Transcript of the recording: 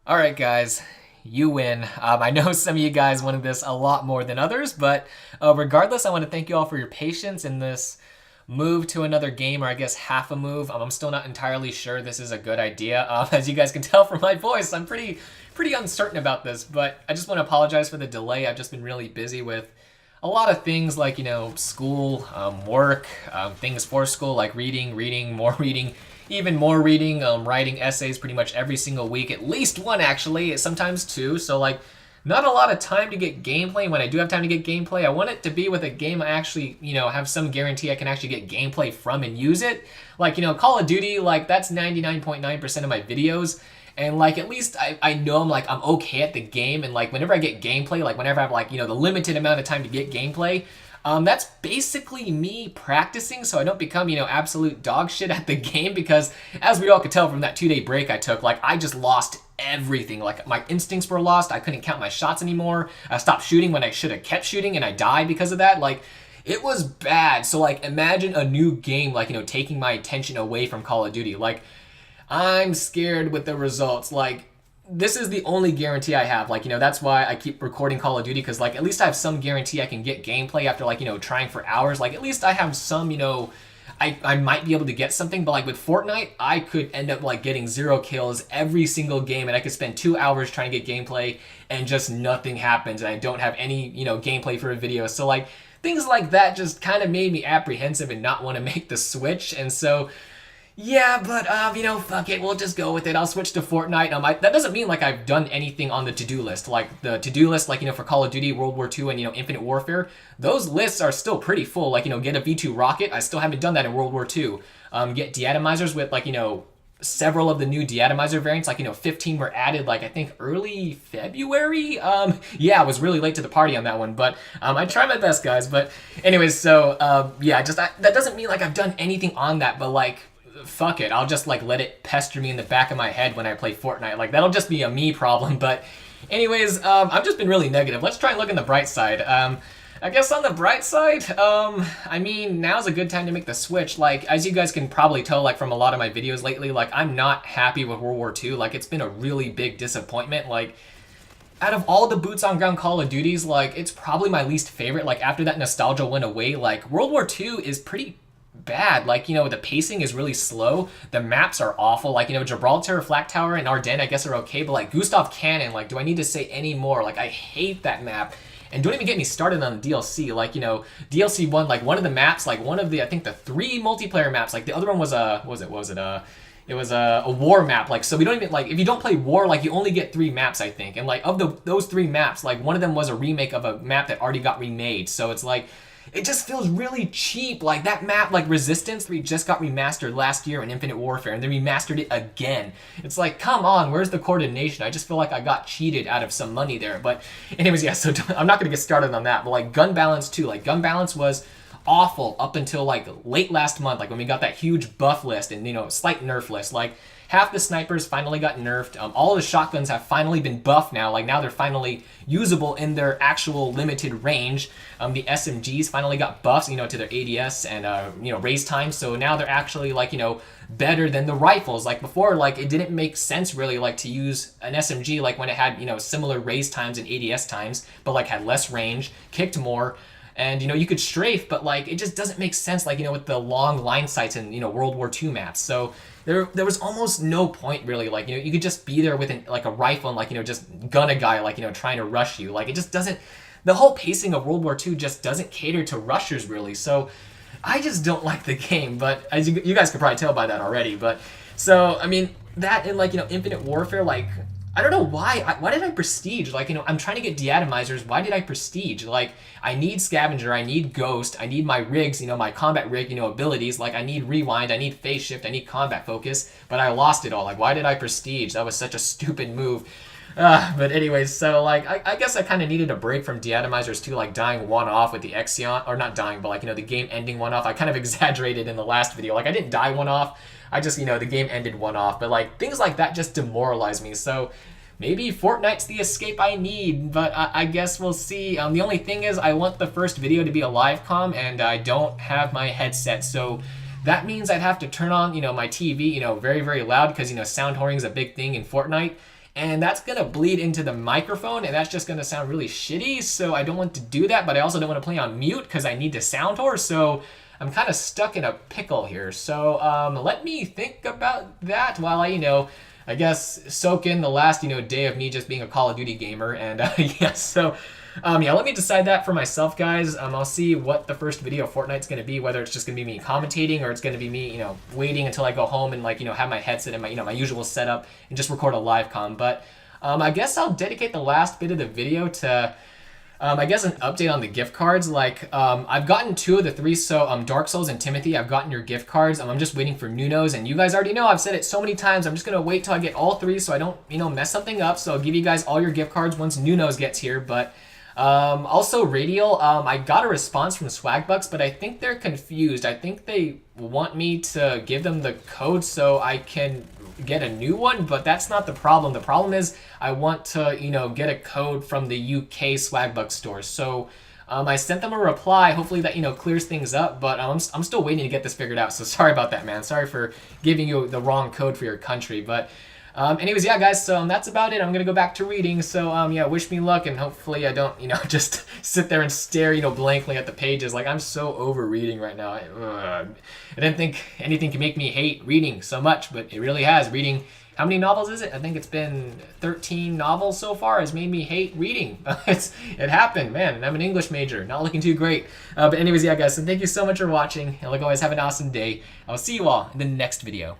Alright guys, you win. I know some of you guys wanted this a lot more than others, but regardless, I want to thank you all for your patience in this move to another game, or I guess half a move. I'm still not entirely sure this is a good idea. As you guys can tell from my voice, I'm pretty uncertain about this, but I just want to apologize for the delay. I've just been really busy with a lot of things like, school, work, things for school, like reading, more reading, even more reading, writing essays pretty much every single week, at least one actually, sometimes two. So like, not a lot of time to get gameplay. When I do have time to get gameplay, I want it to be with a game I actually, have some guarantee I can actually get gameplay from and use it. Like, Call of Duty, like that's 99.9% of my videos. And like, at least I know I'm okay at the game. And like, whenever I get gameplay, like whenever I have like, the limited amount of time to get gameplay, that's basically me practicing so I don't become, absolute dog shit at the game, because as we all could tell from that 2-day break I took, like I just lost everything. Like my instincts were lost. I couldn't count my shots anymore. I stopped shooting when I should have kept shooting and I died because of that. Like, it was bad. So like, imagine a new game, like, taking my attention away from Call of Duty. Like, I'm scared with the results. Like, this is the only guarantee I have. Like, that's why I keep recording Call of Duty, because like, at least I have some guarantee I can get gameplay after like, trying for hours. Like, at least I have some, I might be able to get something. But like with Fortnite, I could end up like getting 0 kills every single game, and I could spend 2 hours trying to get gameplay and just nothing happens, and I don't have any, gameplay for a video. So like, things like that just kind of made me apprehensive and not want to make the switch. And so yeah, but, fuck it, we'll just go with it. I'll switch to Fortnite. That doesn't mean, like, I've done anything on the to-do list. Like, the to-do list, like, for Call of Duty, World War II, and, Infinite Warfare, those lists are still pretty full. Like, get a V2 rocket. I still haven't done that in World War II. Get DE-ATOMIZERs with, like, several of the new DE-ATOMIZER variants. Like, 15 were added, like, I think early February? Yeah, I was really late to the party on that one, but I try my best, guys. But anyways, so, yeah, that doesn't mean, like, I've done anything on that, but, like, fuck it, I'll just like let it pester me in the back of my head when I play Fortnite. Like, that'll just be a me problem. But anyways, I've just been really negative. Let's try and look on the bright side. I guess on the bright side, I mean, now's a good time to make the switch. Like, as you guys can probably tell, like, from a lot of my videos lately, like, I'm not happy with World War II. Like, it's been a really big disappointment. Like, out of all the boots on ground Call of Duties, like, it's probably my least favorite. Like, after that nostalgia went away, like, World War II is pretty bad. Like, the pacing is really slow. The maps are awful. Like, Gibraltar, Flak Tower, and Ardennes, I guess, are okay, but like Gustav Cannon, like, do I need to say any more? Like, I hate that map. And don't even get me started on the DLC. Like, DLC 1, like, one of the maps, like, one of the, I think the 3 multiplayer maps, like, the other one was it was a war map. Like, so we don't even, like, if you don't play war, like, you only get 3 maps, I think. And like, of those 3 maps, like, one of them was a remake of a map that already got remade. So it's like, it just feels really cheap. Like, that map, like Resistance 3 just got remastered last year in Infinite Warfare, and they remastered it again. It's like, come on, where's the coordination? I just feel like I got cheated out of some money there. But anyways, yeah, so I'm not gonna get started on that. But like, gun balance too. Like, gun balance was awful up until like late last month, like when we got that huge buff list and, slight nerf list. Like, half the snipers finally got nerfed. All of the shotguns have finally been buffed now. Like, now they're finally usable in their actual limited range. The SMGs finally got buffs, to their ADS and, raise time. So now they're actually, like, better than the rifles. Like, before, like, it didn't make sense really, like, to use an SMG, like, when it had, similar raise times and ADS times, but, like, had less range, kicked more. And, you could strafe, but, like, it just doesn't make sense, like, with the long line sights in, World War II maps. So there was almost no point, really. Like, you could just be there with, like, a rifle and, like, just gun a guy, like, trying to rush you. Like, it just doesn't... The whole pacing of World War II just doesn't cater to rushers, really. So I just don't like the game. But as you guys could probably tell by that already. But, so, I mean, that and, like, Infinite Warfare, like... I don't know why. Why did I prestige? Like, I'm trying to get DE-ATOMIZERs. Why did I prestige? Like, I need scavenger. I need ghost. I need my rigs, my combat rig, abilities. Like, I need rewind. I need phase shift. I need combat focus. But I lost it all. Like, why did I prestige? That was such a stupid move. But anyways, so, like, I guess I kind of needed a break from DE-ATOMIZERs too, like, dying one off with the Exion. Or not dying, but, like, the game ending one off. I kind of exaggerated in the last video. Like, I didn't die one off. I just, the game ended one off. But, like, things like that just demoralize me. So maybe Fortnite's the escape I need, but I guess we'll see. The only thing is, I want the first video to be a live comm, and I don't have my headset. So that means I'd have to turn on, my TV, very, very loud, because, sound whoring is a big thing in Fortnite. and that's gonna bleed into the microphone, and that's just gonna sound really shitty, so I don't want to do that, but I also don't want to play on mute because I need to sound hoarse, so I'm kind of stuck in a pickle here. So let me think about that while I, I guess soak in the last, day of me just being a Call of Duty gamer, and yeah, so yeah, let me decide that for myself, guys. I'll see what the first video of Fortnite's gonna be, whether it's just gonna be me commentating or it's gonna be me, waiting until I go home and like, have my headset and my, my usual setup and just record a live com. But I guess I'll dedicate the last bit of the video to, I guess an update on the gift cards. Like, I've gotten 2 of the 3, so Dark Souls and Timothy, I've gotten your gift cards. I'm just waiting for Nuno's, and you guys already know, I've said it so many times, I'm just gonna wait till I get all 3 so I don't, mess something up. So I'll give you guys all your gift cards once Nuno's gets here. But also Radial, I got a response from Swagbucks, but I think they're confused. I think they want me to give them the code so I can get a new one, but that's not the problem. The problem is I want to, get a code from the UK Swagbucks store. So I sent them a reply. Hopefully that, clears things up, but I'm still waiting to get this figured out. So sorry about that, man. Sorry for giving you the wrong code for your country. But anyways, yeah, guys, so that's about it. I'm going to go back to reading. So, yeah, wish me luck, and hopefully I don't, just sit there and stare, blankly at the pages. Like, I'm so over reading right now. I didn't think anything could make me hate reading so much, but it really has. Reading, how many novels is it? I think it's been 13 novels so far has made me hate reading. It happened, man, and I'm an English major. Not looking too great. But anyways, yeah, guys, so thank you so much for watching, and like always, have an awesome day. I'll see you all in the next video.